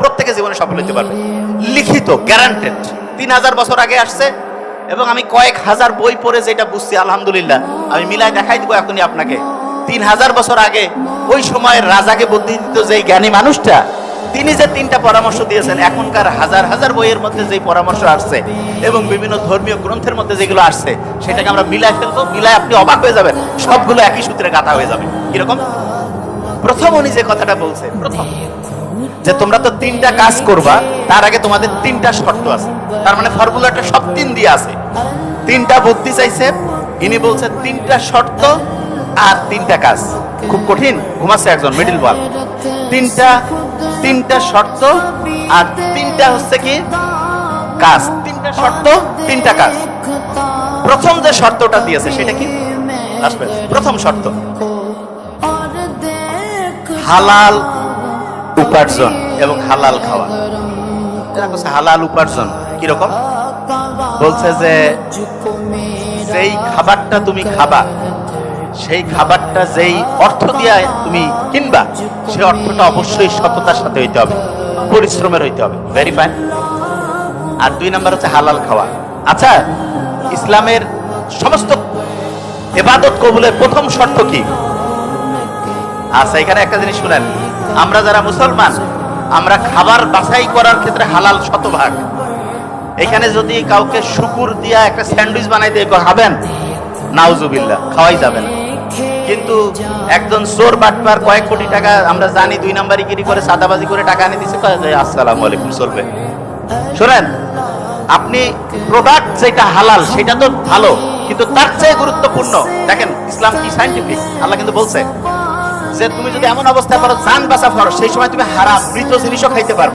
প্রত্যেকে জীবনে সফল হতে পারবে, লিখিত গ্যারান্টেড। 3000 বছর আগে আসছে এবং আমি কয়েক হাজার বই পড়ে যেটা বুঝছি, আলহামদুলিল্লাহ আমি মিলাই দেখাই দিব এখনই আপনাকে। 3000 বছর আগে ওই সময়ের রাজাকে বুদ্ধি দিত যে জ্ঞানী মানুষটা, তিনি যে 3টা পরামর্শ দিয়েছেন, এখনকার হাজার হাজার বইয়ের মধ্যে যে পরামর্শ আসছে এবং বিভিন্ন ধর্মীয় গ্রন্থের মধ্যে যেগুলো আসছে, সেটাকে আমরা মিলাই ফেলবো। মিলাই আপনি অবাক হয়ে যাবেন, সবগুলো একই সূত্রে গাঁথা হয়ে যাবে। কিরকম? প্রথম উনি যে কথাটা বলছে, প্রথম যে তোমরা তো 3টা কাজ করবা, তার আগে তোমাদের 3টা শর্ত আছে। তার মানে ফর্মুলাটা সব 3 দিয়ে আছে। 3টা বুদ্ধি চাইছে, ইনি বলছে 3টা শর্ত আর 3টা কাজ। খুব কঠিন, ঘুমাচ্ছে একজন মিডল বল। 3টা শর্ত আর 3টা হচ্ছে কি কাজ। 3টা শর্ত 3টা কাজ। প্রথম যে শর্তটা দিয়েছে সেটা কি? আসবে প্রথম শর্ত, হালাল উপার্জন এবং হালাল খাওয়া। হালাল উপার্জন কিরকম? বলছে যে যেই খাবারটা তুমি খাবা, সেই খাবারটা যেই অর্থ দিয়ে তুমি কিনবা, সেই অর্থটা অবশ্যই সততার সাথে হইতে হবে, পরিশ্রমের হইতে হবে। Very fine. আর 2 নাম্বার হচ্ছে হালাল খাওয়া। আচ্ছা, ইসলামের সমস্ত ইবাদত কবুলের প্রথম শর্ত কি? আচ্ছা, এখানে একটা জিনিস শুনেন, আমরা যারা মুসলমান, আমরা খাবার বাছাই করার ক্ষেত্রে হালাল শতভাগ। এখানে যদি কাউকে শুকুর দিয়া একটা স্যান্ডউইচ বানাই দিয়ে খাবেন, নাউজুবিল্লাহ, খাওয়াই যাবে না। কিন্তু একজন চোর বাটপার কয়েক কোটি টাকা আমরা জানি 2 নাম্বারি গিরি করে চাঁদাবাজি করে টাকা এনে দিচ্ছে, আসসালামু আলাইকুম চলবে। শোনেন, আপনি প্রোডাক্ট যেটা হালাল সেটা তো ভালো, কিন্তু তার চেয়ে গুরুত্বপূর্ণ দেখেন ইসলাম কি সায়েন্টিফিক। আল্লাহ কিন্তু বলছে যে তুমি যদি এমন অবস্থা করো জান বাঁচা করো, সেই সময় তুমি হারাম মৃত জিনিসও খাইতে পারবে।